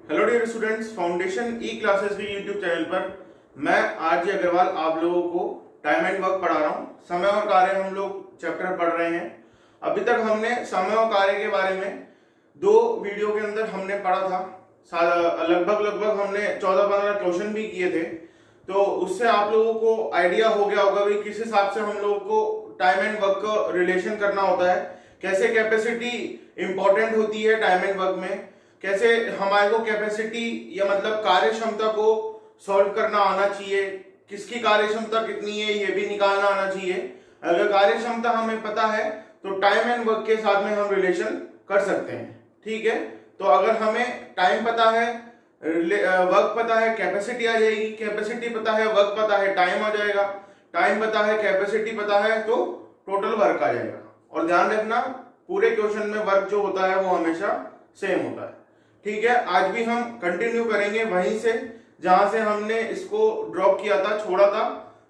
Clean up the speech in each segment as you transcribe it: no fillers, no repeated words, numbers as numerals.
Hello dear students, foundation ई classes के YouTube channel पर मैं आरजे अग्रवाल आप लोगों को टाइम एंड वर्क पढ़ा रहा हूँ। समय और कार्य हम लोग चैप्टर पढ़ रहे हैं। अभी तक हमने समय और कार्य के बारे में दो वीडियो के अंदर हमने पढ़ा था। लगभग हमने 14-15 क्वेश्चन भी किए थे, तो उससे आप लोगों को आइडिया हो गया होगा कि किस हिसाब से हम लोगों को टाइम एंड वर्क का रिलेशन करना होता है, कैसे कैपेसिटी इंपॉर्टेंट होती है टाइम एंड वर्क में, कैसे हमारे को कैपेसिटी या मतलब कार्य क्षमता को सॉल्व करना आना चाहिए, किसकी कार्य क्षमता कितनी है ये भी निकालना आना चाहिए। अगर कार्य क्षमता हमें पता है तो टाइम एंड वर्क के साथ में हम रिलेशन कर सकते हैं। ठीक है, तो अगर हमें टाइम पता है, वर्क पता है, कैपेसिटी आ जाएगी। कैपेसिटी पता है, वर्क पता है, टाइम आ जाएगा। टाइम पता है, कैपेसिटी पता है, तो टोटल वर्क आ जाएगा। और ध्यान रखना, पूरे क्वेश्चन में वर्क जो होता है वो हमेशा सेम होता है। ठीक है, आज भी हम कंटिन्यू करेंगे वहीं से जहां से हमने इसको ड्रॉप किया था, छोड़ा था,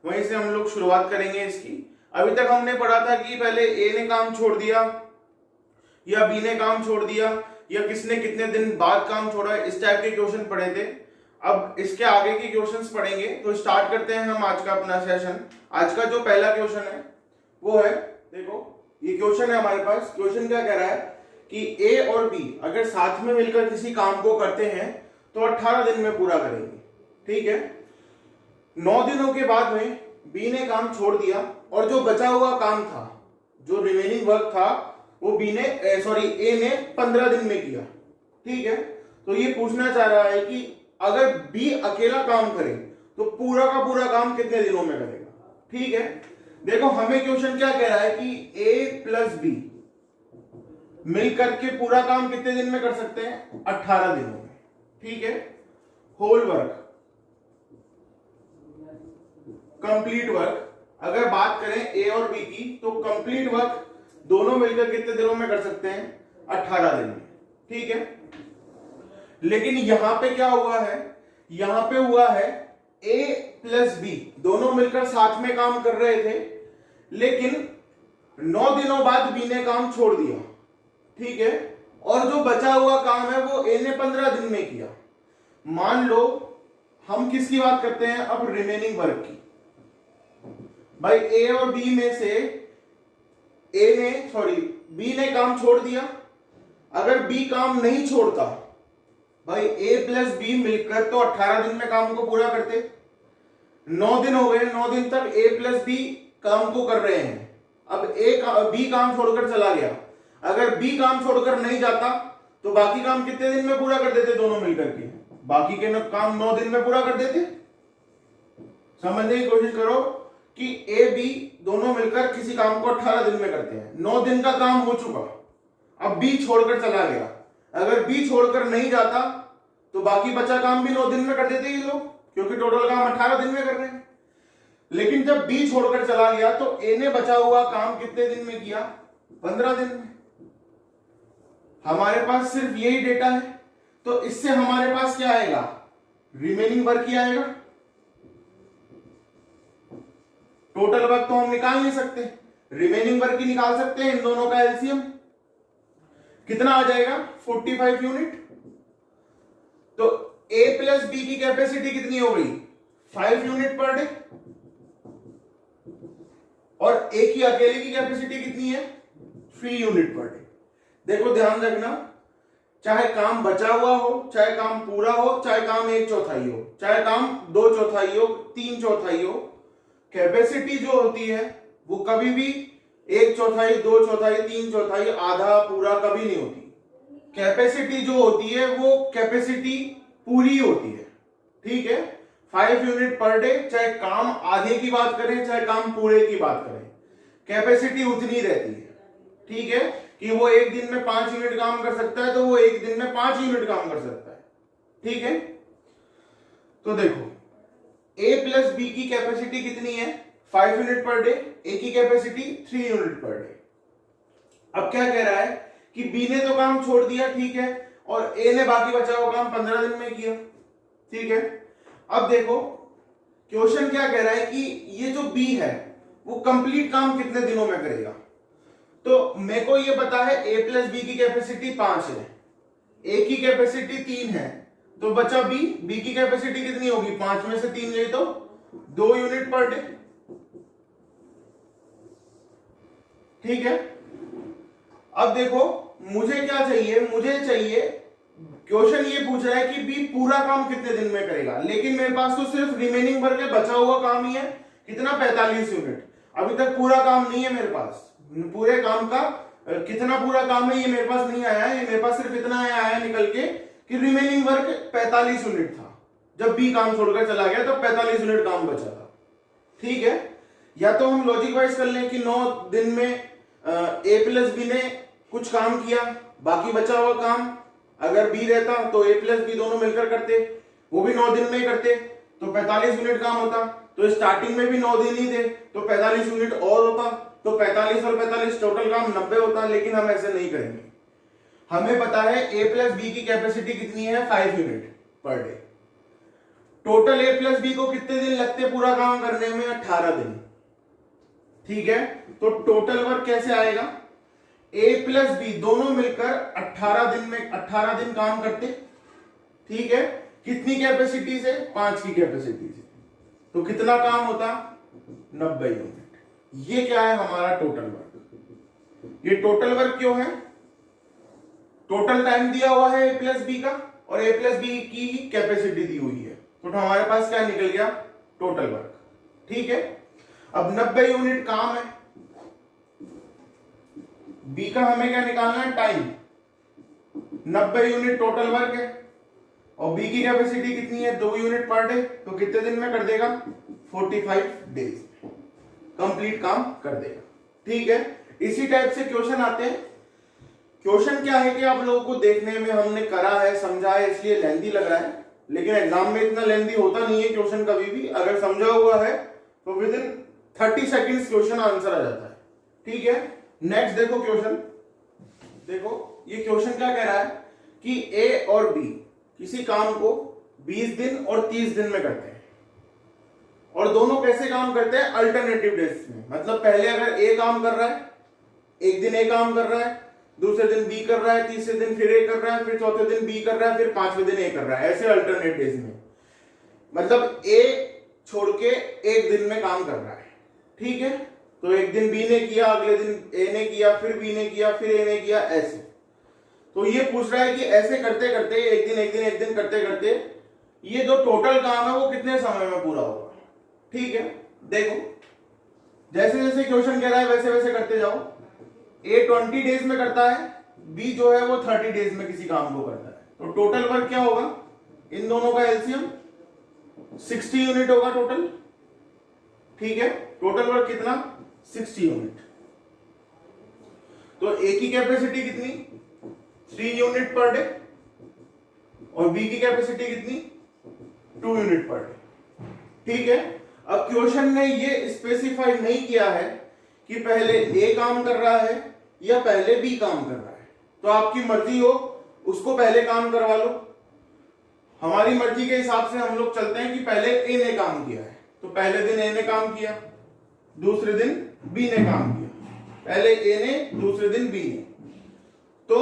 वहीं से हम लोग शुरुआत करेंगे इसकी। अभी तक हमने पढ़ा था कि पहले ए ने काम छोड़ दिया या बी ने काम छोड़ दिया या किसने कितने दिन बाद काम छोड़ा, इस टाइप के क्वेश्चन पढ़े थे। अब इसके आगे के क्वेश्चंस पढ़ेंगे, तो स्टार्ट करते हैं हम आज का अपना सेशन। आज का जो पहला क्वेश्चन है वो है, देखो ये क्वेश्चन है हमारे पास। क्वेश्चन क्या कह रहा है कि ए और बी अगर साथ में मिलकर किसी काम को करते हैं तो 18 दिन में पूरा करेंगे। ठीक है, 9 दिनों के बाद में बी ने काम छोड़ दिया और जो बचा हुआ काम था, जो रिमेनिंग वर्क था, वो ए ने 15 दिन में किया। ठीक है, तो ये पूछना चाह रहा है कि अगर बी अकेला काम करे तो पूरा का पूरा काम कितने दिनों में करेगा। ठीक है, देखो हमें क्वेश्चन क्या कह रहा है कि ए प्लस बी मिलकर के पूरा काम कितने दिन में कर सकते हैं, 18 दिनों में। ठीक है, होल वर्क, कंप्लीट वर्क, अगर बात करें ए और बी की तो कंप्लीट वर्क दोनों मिलकर कितने दिनों में कर सकते हैं, 18 दिन में। ठीक है, लेकिन यहां पे क्या हुआ है, यहां पे हुआ है ए प्लस बी दोनों मिलकर साथ में काम कर रहे थे, लेकिन 9 दिनों बाद बी ने काम छोड़ दिया। ठीक है, और जो बचा हुआ काम है वो ए ने 15 दिन में किया। मान लो हम किसकी बात करते हैं अब, रिमेनिंग वर्क की। भाई ए और बी में से बी ने काम छोड़ दिया। अगर बी काम नहीं छोड़ता, भाई ए प्लस बी मिलकर तो 18 दिन में काम को पूरा करते। 9 दिन हो गए, 9 दिन तक ए प्लस बी काम को कर रहे हैं। अब बी काम छोड़कर चला गया। अगर बी काम छोड़कर नहीं जाता तो बाकी काम कितने दिन में पूरा कर देते दोनों मिलकर के, बाकी के काम 9 दिन में पूरा कर देते। समझने की कोशिश करो कि ए बी दोनों मिलकर किसी काम को 18 दिन में करते हैं। 9 दिन का काम हो चुका, अब बी छोड़कर चला गया। अगर बी छोड़कर नहीं जाता तो बाकी बचा काम भी 9 दिन में कर देते ये लोग, क्योंकि टोटल काम 18 दिन में कर रहे हैं। लेकिन जब बी छोड़कर चला गया तो ए ने बचा हुआ काम कितने दिन में किया, 15 दिन में। हमारे पास सिर्फ यही डेटा है, तो इससे हमारे पास क्या आएगा, रिमेनिंग वर्क ही आएगा। टोटल वर्क तो हम निकाल नहीं सकते, रिमेनिंग वर्क ही निकाल सकते हैं। इन दोनों का एलसीएम कितना आ जाएगा, 45 यूनिट। तो ए प्लस बी की कैपेसिटी कितनी हो गई, 5 यूनिट पर डे, और ए की अकेले की कैपेसिटी कितनी है, 3 यूनिट पर डे। देखो ध्यान रखना, चाहे काम बचा हुआ हो, चाहे काम पूरा हो, चाहे काम 1/4 हो, चाहे काम 2/4 हो, 3/4 हो, कैपेसिटी जो होती है वो कभी भी 1/4, 2/4, 3/4, आधा, पूरा कभी नहीं होती। कैपेसिटी जो होती है वो कैपेसिटी पूरी होती है। ठीक है, 5 यूनिट पर डे, चाहे काम आधे की बात करें चाहे काम पूरे की बात करें, कैपेसिटी उतनी रहती है। ठीक है, कि वो एक दिन में 5 यूनिट काम कर सकता है तो वो एक दिन में 5 यूनिट काम कर सकता है। ठीक है, तो देखो ए प्लस बी की कैपेसिटी कितनी है, 5 यूनिट पर डे, ए की कैपेसिटी 3 यूनिट पर डे। अब क्या कह रहा है कि बी ने तो काम छोड़ दिया, ठीक है, और ए ने बाकी बचा हुआ काम 15 दिन में किया। ठीक है, अब देखो क्वेश्चन क्या कह रहा है कि ये जो बी है वो कंप्लीट काम कितने दिनों में करेगा। तो मेरे को ये पता है ए प्लस बी की कैपेसिटी 5 है, ए की कैपेसिटी 3 है, तो बचा बी की कैपेसिटी कितनी होगी, 5 में से 3 गई तो 2 यूनिट पर डे। ठीक है, अब देखो मुझे क्या चाहिए, मुझे चाहिए, क्वेश्चन ये पूछ रहा है कि बी पूरा काम कितने दिन में करेगा, लेकिन मेरे पास तो सिर्फ रिमेनिंग वर्क है, बचा हुआ काम ही है, कितना 45 यूनिट। अभी तक पूरा काम नहीं है मेरे पास, पूरे काम का कितना पूरा काम है ये मेरे पास नहीं आया है, ये मेरे पास सिर्फ इतना आया निकल के कि रिमेनिंग वर्क 45 यूनिट था। जब बी काम छोड़कर चला गया तब 45 यूनिट काम बचा था। ठीक है, या तो हम लॉजिक वाइज कर लें कि 9 दिन में ए प्लस बी ने कुछ काम किया, बाकी बचा हुआ काम अगर बी रहता तो ए प्लस बी दोनों मिलकर करते, वो भी 9 दिन में करते तो 45 यूनिट काम होता। तो स्टार्टिंग में भी 9 दिन ही थे तो 45 यूनिट और होता, तो 45 और 45 टोटल काम 90 होता। लेकिन हम ऐसे नहीं करेंगे, हमें पता है ए प्लस बी की कैपेसिटी कितनी है, 5 unit per day. Total A plus B को कितने दिन लगते पूरा काम करने में, 18 दिन। ठीक है, तो टोटल वर्क कैसे आएगा, ए प्लस बी दोनों मिलकर 18 दिन में 18 दिन काम करते। ठीक है, कितनी कैपेसिटी से, 5 की कैपेसिटी से, तो कितना काम होता, 90 यूनिट। ये क्या है हमारा टोटल वर्क। ये टोटल वर्क क्यों है, टोटल टाइम दिया हुआ है ए प्लस बी का और ए प्लस बी की कैपेसिटी दी हुई है, तो हमारे पास क्या निकल गया, टोटल वर्क। ठीक है, अब 90 यूनिट काम है, बी का हमें क्या निकालना है, टाइम। 90 यूनिट टोटल वर्क है और बी की कैपेसिटी कितनी है, 2 यूनिट पर डे, तो कितने दिन में कर देगा, 45 डेज कंप्लीट काम कर देगा। ठीक है, इसी टाइप से क्वेश्चन आते हैं। क्वेश्चन क्या है कि आप लोगों को देखने में हमने करा है, समझा है, इसलिए लेंथी लग रहा है, लेकिन एग्जाम में इतना लेंथी होता नहीं है क्वेश्चन कभी भी। अगर समझा हुआ है तो within 30 seconds question answer आ जाता है। ठीक है, नेक्स्ट देखो क्वेश्चन, देखो ये क्वेश्चन क्या कह रहा है कि ए और बी किसी काम को 20 दिन और 30 दिन में करते हैं, और दोनों कैसे काम करते हैं, अल्टरनेटिव डेज में। मतलब पहले अगर ए काम कर रहा है, एक दिन ए काम कर रहा है, दूसरे दिन बी कर रहा है, तीसरे दिन फिर ए कर रहा है, फिर चौथे दिन बी कर रहा है, फिर पांचवें दिन ए कर रहा है, ऐसे अल्टरनेट डेज में। मतलब ए छोड़ के एक दिन में काम कर रहा है। ठीक है, तो एक दिन बी ने किया, अगले दिन ए ने किया, फिर बी ने किया, फिर ए ने किया, ऐसे। तो ये पूछ रहा है कि ऐसे करते करते एक दिन करते करते ये जो टोटल काम है वो कितने समय में पूरा होगा। ठीक है, देखो जैसे जैसे क्वेश्चन कह रहा है वैसे वैसे करते जाओ। ए 20 डेज में करता है, बी जो है वो 30 डेज में किसी काम को करता है, तो टोटल वर्क क्या होगा, इन दोनों का एलसीएम 60 यूनिट होगा टोटल। ठीक है, टोटल वर्क कितना, 60 यूनिट। तो ए की कैपेसिटी कितनी, 3 यूनिट पर डे, और बी की कैपेसिटी कितनी, 2 यूनिट पर डे। ठीक है, अब क्वेश्चन ने ये स्पेसिफाई नहीं किया है कि पहले ए काम कर रहा है या पहले बी काम कर रहा है, तो आपकी मर्जी हो, उसको पहले काम करवा लो। हमारी मर्जी के हिसाब से हम लोग चलते हैं कि पहले ए ने काम किया है, तो पहले दिन ए ने काम किया, दूसरे दिन बी ने काम किया, पहले ए ने, दूसरे दिन बी ने, तो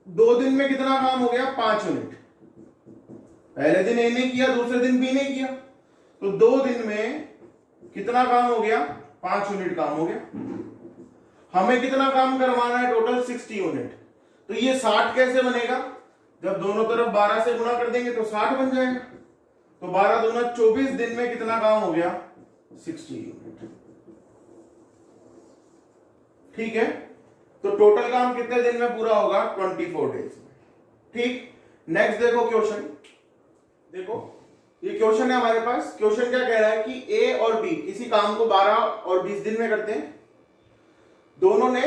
2 दिन में कितना काम हो गया, 5 यूनिट। पहले दिन ए ने किया, दूसरे दिन बी ने किया, तो 2 दिन में कितना काम हो गया, 5 यूनिट काम हो गया। हमें कितना काम करवाना है, टोटल 60 यूनिट। तो ये 60 कैसे बनेगा, जब दोनों तरफ 12 से गुणा कर देंगे तो 60 बन जाएगा। तो 12 दूना 24 दिन में कितना काम हो गया, 60 यूनिट। ठीक है, तो टोटल काम कितने दिन में पूरा होगा, 24 डेज में। ठीक, नेक्स्ट देखो क्वेश्चन, देखो ये क्वेश्चन है हमारे पास। क्वेश्चन क्या कह रहा है कि ए और बी किसी काम को 12 और 20 दिन में करते हैं। दोनों ने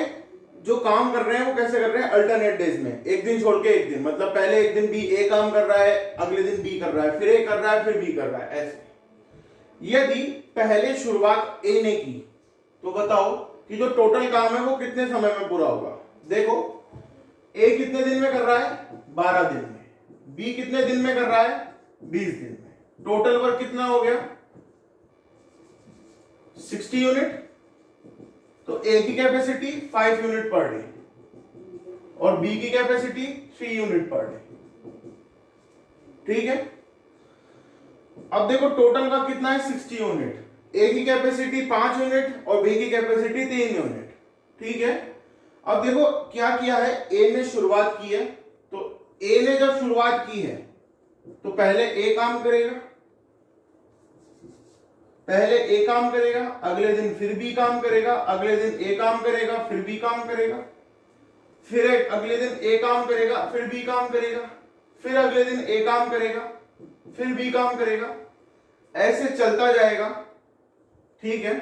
जो काम कर रहे हैं वो कैसे कर रहे हैं, अल्टरनेट डेज में, एक दिन छोड़ के एक दिन। मतलब पहले एक दिन बी ए काम कर रहा है, अगले दिन बी कर रहा है, फिर ए कर रहा है, फिर बी कर रहा है, ऐसे। यदि पहले शुरुआत ए ने की तो बताओ कि जो टोटल काम है वो कितने समय में पूरा होगा। देखो ए कितने दिन में कर रहा है, 12 दिन में, बी कितने दिन में कर रहा है, 20 दिन में। टोटल वर्क कितना हो गया, 60 यूनिट। तो ए की कैपेसिटी 5 यूनिट पर डे और बी की कैपेसिटी 3 यूनिट पर डे। ठीक है। अब देखो टोटल का कितना है 60 यूनिट। ए की कैपेसिटी 5 यूनिट और बी की कैपेसिटी 3 यूनिट, ठीक है। अब देखो क्या किया है, ए ने शुरुआत की है, तो ए ने जब शुरुआत की है तो पहले ए काम करेगा, पहले ए काम करेगा, अगले दिन फिर बी काम करेगा, अगले दिन ए काम करेगा, फिर बी काम करेगा, फिर अगले दिन ए काम करेगा, फिर बी काम करेगा, फिर अगले दिन ए काम करेगा, फिर बी काम करेगा, ऐसे चलता जाएगा, ठीक है।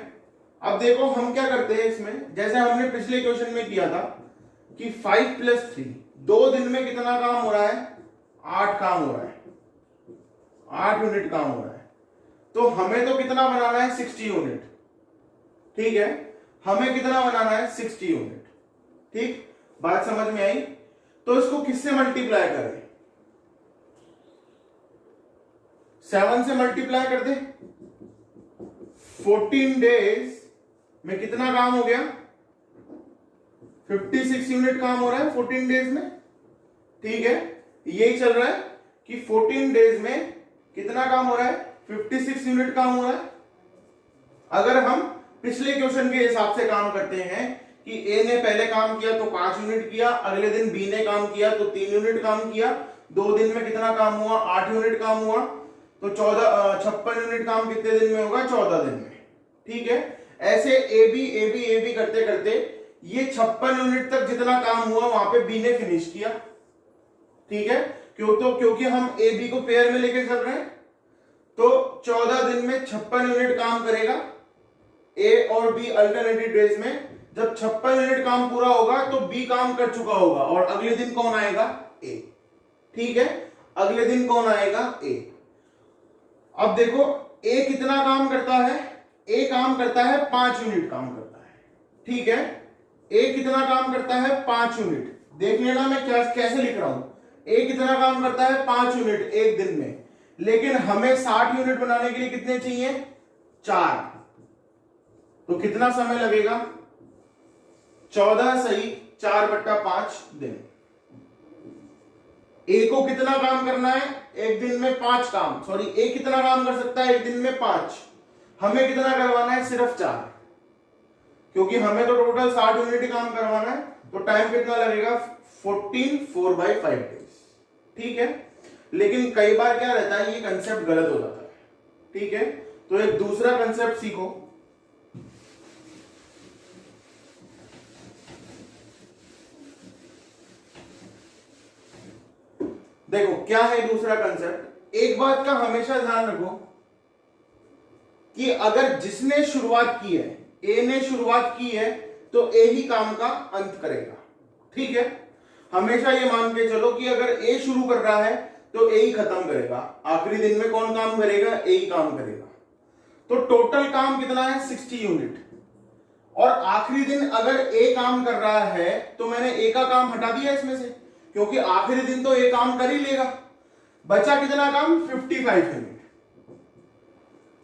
अब देखो हम क्या करते हैं इसमें, जैसे हमने पिछले क्वेश्चन में किया था कि 5 + 3, 2 दिन में कितना काम हो रहा है, 8 काम हो रहा है, 8 यूनिट काम हो रहा है। तो हमें तो कितना बनाना है 60 यूनिट, ठीक है, हमें कितना बनाना है 60 यूनिट, ठीक, बात समझ में आई। तो इसको किससे मल्टीप्लाई करें, 7 से मल्टीप्लाई कर दे। 14 डेज में कितना काम हो गया, 56 यूनिट काम हो रहा है 14 डेज में, ठीक है। यही चल रहा है कि 14 डेज में कितना काम हो रहा है, 56 यूनिट काम हो रहा है। अगर हम पिछले क्वेश्चन के हिसाब से काम करते हैं कि ए ने पहले काम किया तो 5 यूनिट किया, अगले दिन बी ने काम किया तो 3 यूनिट काम किया, 2 दिन में कितना काम हुआ, 8 यूनिट काम हुआ, तो 56 यूनिट काम कितने दिन में होगा, 14 दिन में, ठीक है। ऐसे ए बी करते करते ये 56 यूनिट तक जितना काम हुआ वहां पे बी ने फिनिश किया, ठीक है। क्योंकि हम ए बी को पेयर में लेके चल रहे हैं, तो 14 दिन में 56 यूनिट काम करेगा ए और बी अल्टरनेटिव डेज में। जब 56 यूनिट काम पूरा होगा तो बी काम कर चुका होगा और अगले दिन कौन आएगा, ए, ठीक है, अगले दिन कौन आएगा, ए। अब देखो ए कितना काम करता है, ए काम करता है 5 यूनिट काम करता है, ठीक है। ए कितना काम करता है 5 यूनिट, देख लेना मैं क्या कैसे लिख रहा हूं। ए कितना काम करता है 5 यूनिट एक दिन में, लेकिन हमें 60 यूनिट बनाने के लिए कितने चाहिए, 4, तो कितना समय लगेगा, 14 सही 4/5 दिन। ए को कितना काम करना है एक दिन में, 5 काम, सॉरी ए कितना काम कर सकता है एक दिन में 5, हमें कितना करवाना है सिर्फ 4, क्योंकि हमें तो टोटल 60 यूनिट काम करवाना है। तो टाइम कितना लगेगा, 14 4/5 डेज, ठीक है। लेकिन कई बार क्या रहता है, ये कंसेप्ट गलत हो जाता है, ठीक है। तो एक दूसरा कंसेप्ट सीखो, देखो क्या है दूसरा कंसेप्ट। एक बात का हमेशा ध्यान रखो कि अगर जिसने शुरुआत की है, ए ने शुरुआत की है, तो ए ही काम का अंत करेगा, ठीक है। हमेशा ये मान के चलो कि अगर ए शुरू कर रहा है तो ए ही खत्म करेगा, आखिरी दिन में कौन काम करेगा, ए ही काम करेगा। तो टोटल काम कितना है 60 यूनिट, और आखिरी दिन अगर ए काम कर रहा है तो मैंने ए का काम हटा दिया इसमें से, क्योंकि आखिरी दिन तो ए काम कर ही लेगा। बचा कितना काम, 55 यूनिट,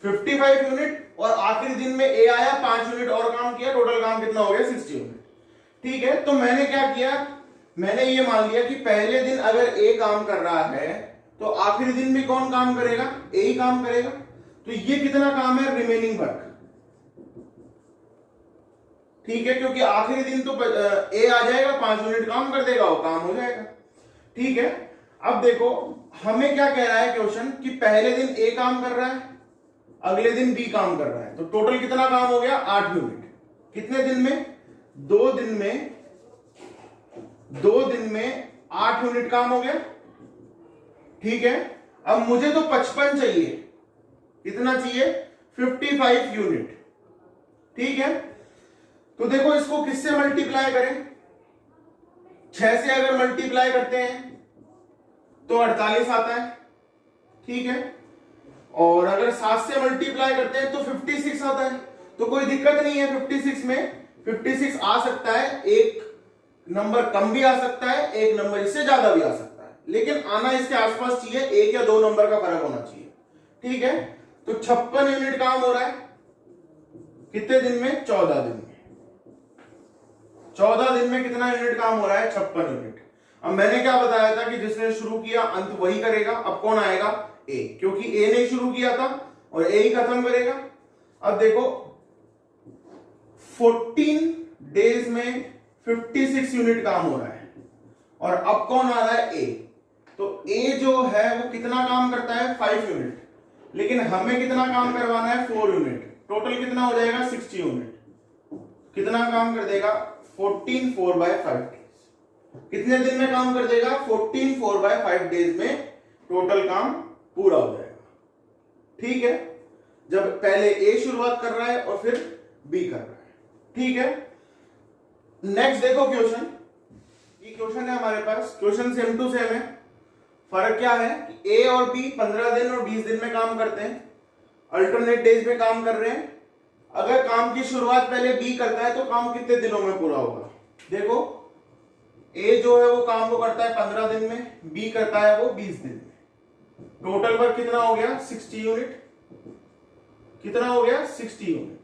55 यूनिट, और आखिरी दिन में ए आया 5 यूनिट और काम किया, टोटल काम कितना हो गया 60 यूनिट, ठीक है। तो मैंने क्या किया, मैंने ये मान लिया कि पहले दिन अगर ए काम कर रहा है तो आखिरी दिन में कौन काम करेगा, ए ही काम करेगा। तो ये कितना काम है, रिमेनिंग वर्क, ठीक है, क्योंकि आखिरी दिन तो ए आ जाएगा, 5 यूनिट काम कर देगा, वो काम हो जाएगा, ठीक है। अब देखो हमें क्या कह रहा है क्वेश्चन कि पहले दिन ए काम कर रहा है, अगले दिन बी काम कर रहा है, तो टोटल कितना काम हो गया 8 यूनिट। कितने दिन में, 2 दिन में, 2 दिन में 8 यूनिट काम हो गया, ठीक है। अब मुझे तो 55 चाहिए, कितना चाहिए 55 यूनिट, ठीक है। तो देखो इसको किससे मल्टीप्लाई करें, 6 से अगर मल्टीप्लाई करते हैं तो 48 आता है, ठीक है। और अगर 7 से मल्टीप्लाई करते हैं तो 56 आता है। तो कोई दिक्कत नहीं है, 56 में 56 आ सकता है, एक नंबर कम भी आ सकता है, एक नंबर इससे ज्यादा भी आ सकता है, लेकिन आना इसके आसपास चाहिए, 1 या 2 नंबर का फर्क होना चाहिए, ठीक है। तो 56 यूनिट काम हो रहा है कितने दिन में, 14 दिन में। 14 दिन में कितना यूनिट काम हो रहा है, 56 यूनिट। अब मैंने क्या बताया था कि जिसने शुरू किया अंत वही करेगा। अब कौन आएगा? ए, क्योंकि ए ने शुरू किया था और ए ही खत्म करेगा। अब देखो 14 डेज में 56 यूनिट काम हो रहा है और अब कौन आ रहा है? ए। तो ए जो है वो कितना काम करता है? 5 यूनिट, लेकिन हमें कितना काम करवाना है? 4 यूनिट। टोटल कितना हो जाएगा? 60 यूनिट। कितना काम कर देगा? 14 4/5 डेज। कितने दिन में काम कर देगा? 14 4/5 डेज में टोटल काम पूरा हो जाएगा। ठीक है, जब पहले ए शुरुआत कर रहा है और फिर बी कर रहा है। ठीक है, नेक्स्ट देखो क्वेश्चन। ये क्वेश्चन है हमारे पास, क्वेश्चन सेम टू सेम है। फर्क क्या है कि ए और बी 15 दिन और 20 दिन में काम करते हैं, अल्टरनेट डेज में काम कर रहे हैं। अगर काम की शुरुआत पहले बी करता है तो काम कितने दिनों में पूरा होगा? देखो ए जो है वो काम को करता है 15 दिन में, बी करता है वो 20 दिन में। टोटल वर्क कितना हो गया? 60 यूनिट। कितना हो गया? 60 यूनिट।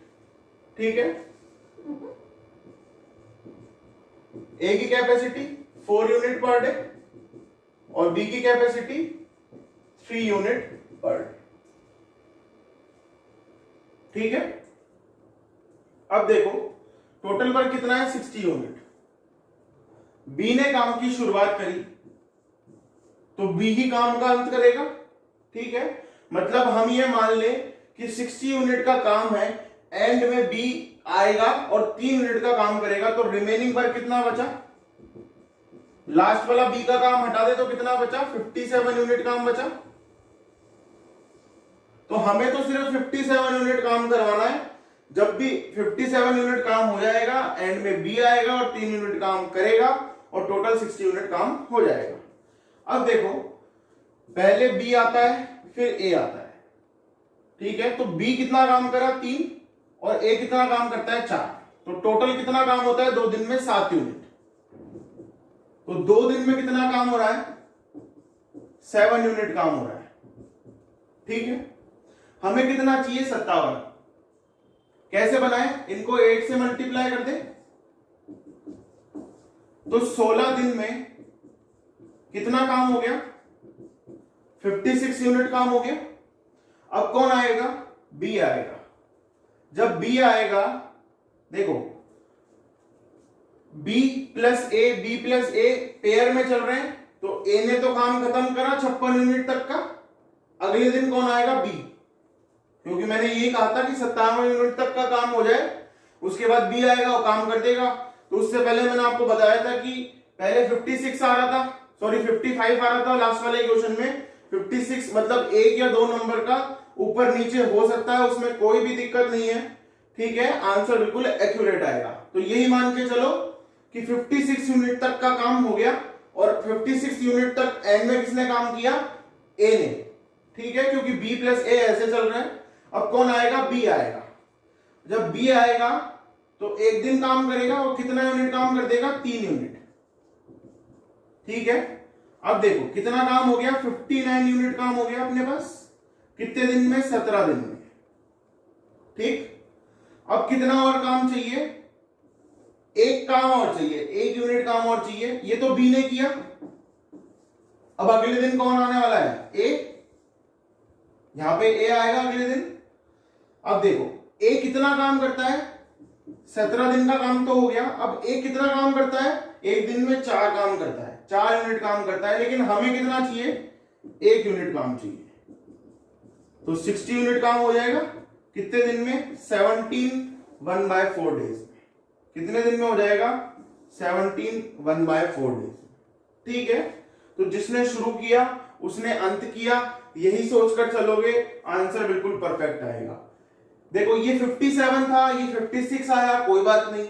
ठीक है, ए की कैपेसिटी 4 यूनिट पर डे और बी की कैपेसिटी 3 यूनिट पर डे। ठीक है, अब देखो टोटल वर्क कितना है? 60 यूनिट। बी ने काम की शुरुआत करी तो बी ही काम का अंत करेगा। ठीक है, मतलब हम ये मान ले कि 60 यूनिट का काम है, एंड में बी आएगा और 3 यूनिट का काम करेगा, तो रिमेनिंग वर्क कितना बचा? लास्ट वाला बी का काम हटा दे तो कितना बचा? 57 यूनिट काम बचा। तो हमें तो सिर्फ 57 यूनिट काम करवाना है। जब भी 57 यूनिट काम हो जाएगा, एंड में बी आएगा और 3 यूनिट काम करेगा और टोटल 60 यूनिट काम हो जाएगा। अब देखो पहले बी आता है फिर ए आता है। ठीक है, तो बी कितना काम करा? 3, और ए कितना काम करता है? 4। तो टोटल कितना काम होता है 2 दिन में? 7 यूनिट। तो 2 दिन में कितना काम हो रहा है? 7 यूनिट काम हो रहा है। ठीक है, हमें कितना चाहिए? 57। कैसे बनाए? इनको 8 से मल्टीप्लाई कर दे तो 16 दिन में कितना काम हो गया? 56 यूनिट काम हो गया। अब कौन आएगा? बी आएगा। जब बी आएगा, देखो बी प्लस ए पेयर में चल रहे हैं, तो ए ने तो काम खत्म करा 56 यूनिट तक का। अगले दिन कौन आएगा? बी, क्योंकि मैंने यही कहा था कि 57 यूनिट तक का काम हो जाए, उसके बाद बी आएगा और काम कर देगा। तो उससे पहले मैंने आपको बताया था कि पहले 56 आ रहा था, सॉरी 55 आ रहा था लास्ट वाले क्वेश्चन में। 56 मतलब 1 या 2 नंबर का ऊपर नीचे हो सकता है, उसमें कोई भी दिक्कत नहीं है। ठीक है, आंसर बिल्कुल एक्यूरेट आएगा। तो यही मान के चलो कि 56 यूनिट तक का काम हो गया और 56 यूनिट तक एंड में किसने काम किया? ए ने। ठीक है, क्योंकि बी प्लस ए ऐसे चल रहा है। अब कौन आएगा? बी आएगा। जब बी आएगा तो 1 दिन काम करेगा और कितना यूनिट काम कर देगा? 3 यूनिट। ठीक है, अब देखो कितना काम हो गया? 59 यूनिट काम हो गया अपने पास। कितने दिन में? 17 दिन में। ठीक, अब कितना और काम चाहिए? 1 काम और चाहिए, 1 यूनिट काम और चाहिए। ये तो बी ने किया। अब अगले दिन कौन आने वाला है? ए। यहां पे ए आएगा अगले दिन। अब देखो ए कितना काम करता है? 17 दिन का काम तो हो गया। अब ए कितना काम करता है? 1 दिन में 4 काम करता है, 4 यूनिट काम करता है। लेकिन हमें कितना चाहिए? 1 यूनिट काम चाहिए। तो 60 यूनिट काम हो जाएगा कितने दिन में? 17 1/4 डेज में। कितने दिन में हो जाएगा? 17 1/4 डेज। ठीक है, तो जिसने शुरू किया उसने अंत किया, यही सोचकर चलोगे आंसर बिल्कुल परफेक्ट आएगा। देखो ये 57 था, ये 56 आया, कोई बात नहीं,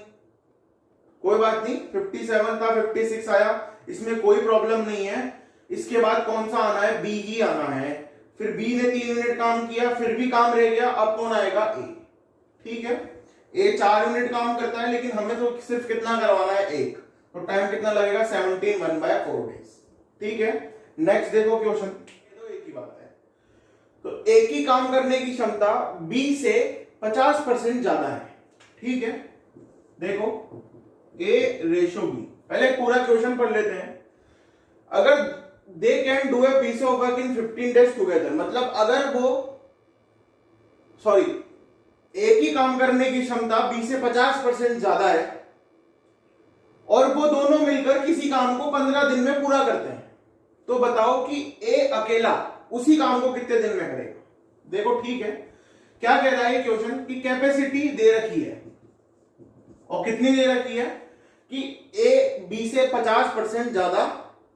कोई बात नहीं। 57 था, 56 आया, इसमें कोई प्रॉब्लम नहीं है। इसके बाद कौन सा आना है? बी ही आना है। फिर बी ने 3 यूनिट काम किया, फिर भी काम रह गया। अब कौन आएगा? ए। ठीक है, ए 4 यूनिट काम करता है, लेकिन हमें तो सिर्फ कितना करवाना है? 1। तो टाइम कितना लगेगा? 17 1/4 डेज। ठीक है, नेक्स्ट देखो क्वेश्चन। तो एक ही बात है, तो एक ही काम करने की क्षमता बी से 50% ज्यादा है। ठीक है, देखो ए रेशो बी। पहले पूरा क्वेश्चन पढ़ लेते हैं। अगर they can do a piece of work in 15 days together, मतलब अगर वो एक ही काम करने की क्षमता 20 से 50% ज्यादा है और वो दोनों मिलकर किसी काम को 15 दिन में पूरा करते हैं, तो बताओ कि ए अकेला उसी काम को कितने दिन में करेगा। देखो ठीक है, क्या कह रहा है क्वेश्चन कि कैपेसिटी दे रखी है और कितनी दे रखी है कि ए 20 से 50% ज्यादा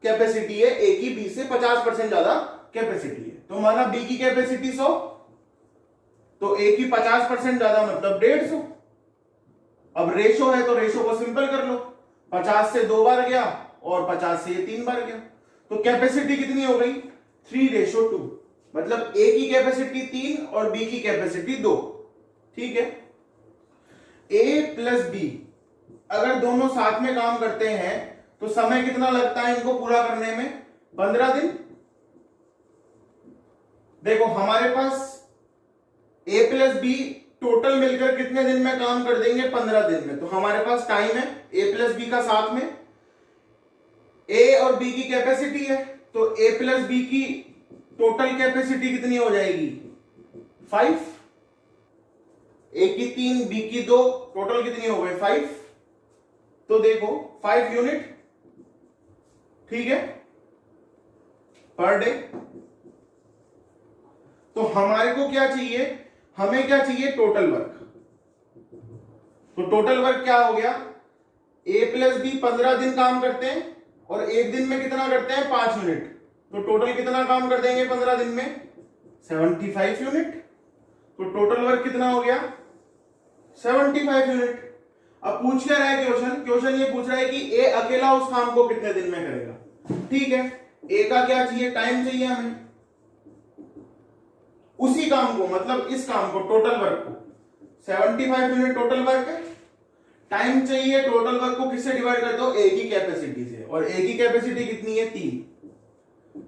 कैपेसिटी है, ए की 20 से 50% ज्यादा कैपेसिटी है। तो माना बी की कैपेसिटी 100, तो ए की 50% ज्यादा मतलब 150। अब रेशो है तो रेशो को सिंपल कर लो, 50 से 2 बार गया और 50 से 3 बार गया, तो कैपेसिटी कितनी हो गई 3:2, मतलब ए की कैपेसिटी 3 और बी की कैपेसिटी 2। ठीक है, ए प्लस बी अगर दोनों साथ में काम करते हैं तो समय कितना लगता है इनको पूरा करने में, 15 दिन। देखो हमारे पास ए प्लस बी टोटल मिलकर कितने दिन में काम कर देंगे, 15 दिन में। तो हमारे पास टाइम है ए प्लस बी का, साथ में ए और बी की कैपेसिटी है, तो ए प्लस बी की टोटल कैपेसिटी कितनी हो जाएगी 5, ए की 3 बी की 2, टोटल कितनी हो गई 5। तो देखो 5 यूनिट, ठीक है, पर डे। तो हमारे को क्या चाहिए, हमें क्या चाहिए टोटल वर्क। तो टोटल वर्क क्या हो गया, ए प्लस बी 15 दिन काम करते हैं और एक दिन में कितना करते हैं 5 यूनिट, तो टोटल कितना काम कर देंगे 15 दिन में 75 यूनिट। तो टोटल वर्क कितना हो गया 75 यूनिट। अब पूछ क्या रहा है क्वेश्चन ये पूछ रहा है कि ए अकेला उस काम को कितने दिन में करेगा। ठीक है, ए का क्या चाहिए, टाइम चाहिए हमें, उसी काम को मतलब इस काम को टोटल वर्क को 75 यूनिट टोटल वर्क है, टाइम चाहिए, टोटल वर्क को किससे डिवाइड कर दो, ए की कैपेसिटी से, और ए की कैपेसिटी कितनी है 3,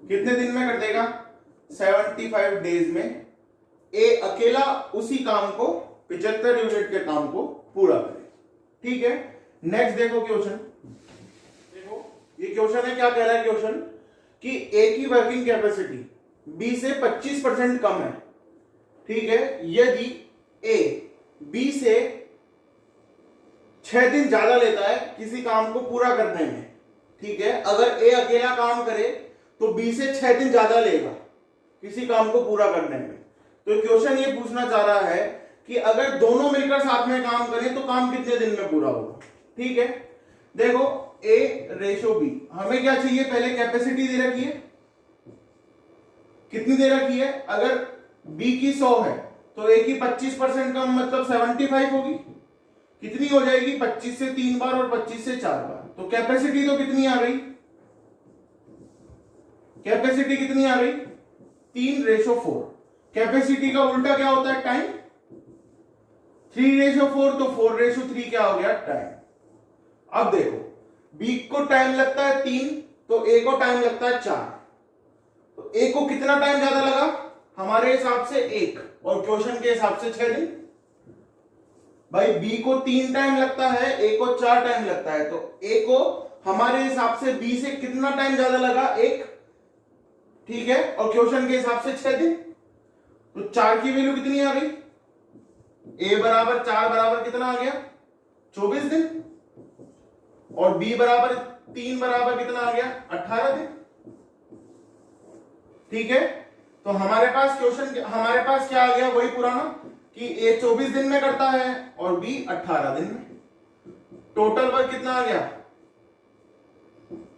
कितने दिन में कर देगा 75 डेज में ए अकेला उसी काम को 75 यूनिट के काम को पूरा करे। ठीक है, नेक्स्ट देखो क्वेश्चन, देखो ये क्वेश्चन है, क्या कह रहा है क्वेश्चन कि ए की वर्किंग कैपेसिटी बी से 25% कम है। ठीक है, यदि ए बी से 6 दिन ज्यादा लेता है किसी काम को पूरा करने में, ठीक है, अगर ए अकेला काम करे तो बी से 6 दिन ज्यादा लेगा किसी काम को पूरा करने में। तो क्वेश्चन ये पूछना चाह रहा है कि अगर दोनों मिलकर साथ में काम करें तो काम कितने दिन में पूरा होगा। ठीक है, देखो ए रेशो बी, हमें क्या चाहिए, पहले कैपेसिटी दे रखी है, कितनी दे रखी है, अगर बी की 100 है तो ए की 25% कम मतलब 75 होगी, कितनी हो जाएगी 25 से 3 बार और 25 से 4 बार। तो कैपेसिटी तो कितनी आ गई, कैपेसिटी कितनी आ गई 3:4। कैपेसिटी का उल्टा क्या होता है, टाइम, 3:4 तो 4:3 क्या हो गया टाइम। अब देखो बी को टाइम लगता है 3, तो ए को टाइम लगता है 4, तो ए को कितना टाइम ज्यादा लगा, हमारे हिसाब से 1 और क्वेश्चन के हिसाब से 6 दिन। भाई बी को 3 टाइम लगता है, ए को 4 टाइम लगता है, तो ए को हमारे हिसाब से बी से कितना टाइम ज्यादा लगा 1, ठीक है, और क्वेश्चन के हिसाब से 6 दिन। तो 4 की वैल्यू कितनी आ गई, ए बराबर 4 बराबर कितना आ गया 24 दिन, और बी बराबर 3 बराबर कितना आ गया 18 दिन। ठीक है, तो हमारे पास क्वेश्चन, हमारे पास क्या आ गया, वही पुराना कि ए 24 दिन में करता है और बी 18 दिन में। टोटल वर्क कितना आ गया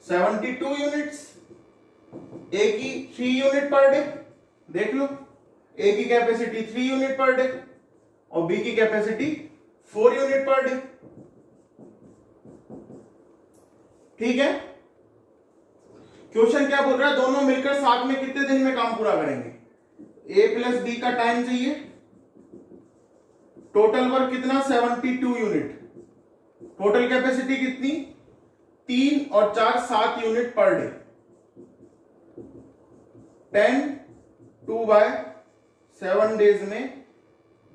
72 यूनिट्स, ए की 3 यूनिट पर डे, देख लो ए की कैपेसिटी 3 यूनिट पर डे और बी की कैपेसिटी 4 यूनिट पर डे। ठीक है, क्वेश्चन क्या बोल रहा है, दोनों मिलकर साथ में कितने दिन में काम पूरा करेंगे। ए प्लस बी का टाइम चाहिए, टोटल वर्क कितना 72 यूनिट, टोटल कैपेसिटी कितनी 3 और 4 7 यूनिट पर डे, 10 2/7 डेज में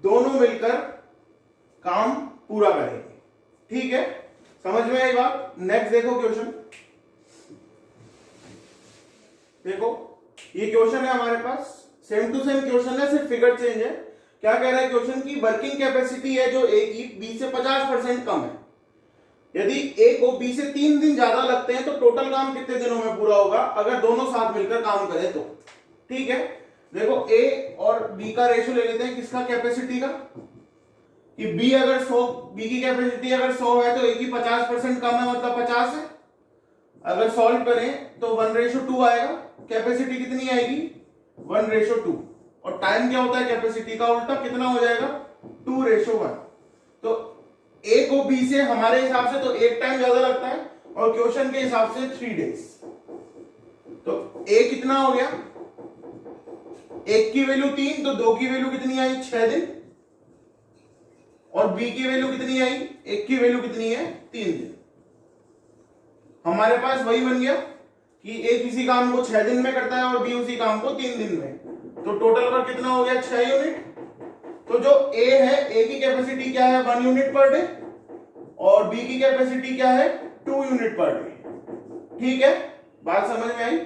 दोनों मिलकर काम पूरा करेंगे। ठीक है, समझ में आई बात। नेक्स्ट देखो क्वेश्चन, देखो ये क्वेश्चन है हमारे पास, सेम टू सेम क्वेश्चन है, सिर्फ फिगर चेंज है। क्या कह रहा है क्वेश्चन की वर्किंग कैपेसिटी है जो ए की बी से 50% कम है। यदि ए को बी से 3 दिन ज्यादा लगते हैं तो टोटल काम कितने दिनों में पूरा होगा अगर दोनों साथ मिलकर काम करें तो। ठीक है, देखो ए और बी का रेशियो ले लेते हैं, किसका, कैपेसिटी का, कि बी अगर 100, बी की कैपेसिटी अगर 100 है तो ए की 50% कम है, मतलब 50 है। अगर सॉल्व करें तो 1:2 आएगा, कैपेसिटी कितनी आएगी, 1:2। और टाइम क्या होता है कैपेसिटी का उल्टा, कितना हो जाएगा, 2:1। तो ए को बी से हमारे हिसाब से तो 1 टाइम ज्यादा लगता है और क्वेश्चन के हिसाब से 3 डेज। तो ए कितना हो गया, 1 की वैल्यू 3, तो 2 की वैल्यू कितनी आई, 6 दिन। और बी की वैल्यू कितनी आई, 1 की वैल्यू कितनी है, 3 दिन। हमारे पास वही बन गया कि ए किसी काम को 6 दिन में करता है और बी उसी काम को 3 दिन में। तो टोटल वर्क कितना हो गया, 6 यूनिट। तो जो ए है, ए की कैपेसिटी क्या है, 1 यूनिट पर डे, और बी की कैपेसिटी क्या है, 2 यूनिट पर डे। ठीक है, बात समझ में आई।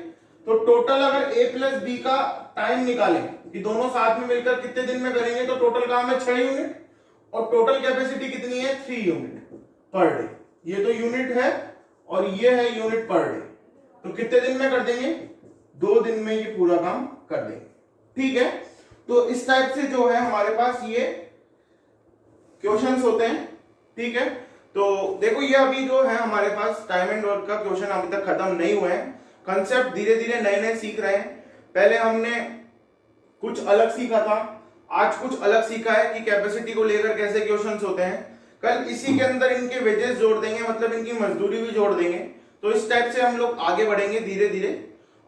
तो टोटल अगर ए प्लस बी का टाइम निकालें कि दोनों साथ में मिलकर कितने दिन में करेंगे, तो टोटल काम है 6 यूनिट और टोटल कैपेसिटी कितनी है, 3 यूनिट पर डे। ये तो यूनिट है और ये है यूनिट पर डे। तो कितने दिन में कर देंगे, 2 दिन में ये पूरा काम कर देंगे। ठीक है, तो इस टाइप से जो है हमारे पास ये क्वेश्चंस होते हैं। ठीक है, तो देखो ये अभी जो है हमारे पास टाइम एंड वर्क का क्वेश्चन अभी तक खत्म नहीं हुए हैं। कंसेप्ट धीरे धीरे नए नए सीख रहे हैं। पहले हमने कुछ अलग सीखा था, आज कुछ अलग सीखा है कि कैपेसिटी को लेकर कैसे क्वेश्चंस होते हैं। कल इसी के अंदर इनके वेजेस जोड़ देंगे, मतलब इनकी मजदूरी भी जोड़ देंगे। तो इस टाइप से हम लोग आगे बढ़ेंगे धीरे धीरे।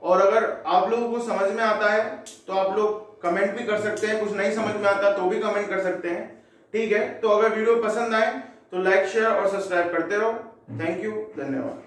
और अगर आप लोगों को समझ में आता है तो आप लोग कमेंट भी कर सकते हैं, कुछ नहीं समझ में आता तो भी कमेंट कर सकते हैं। ठीक है, तो अगर वीडियो पसंद आए तो लाइक, शेयर और सब्सक्राइब करते रहो। थैंक यू, धन्यवाद।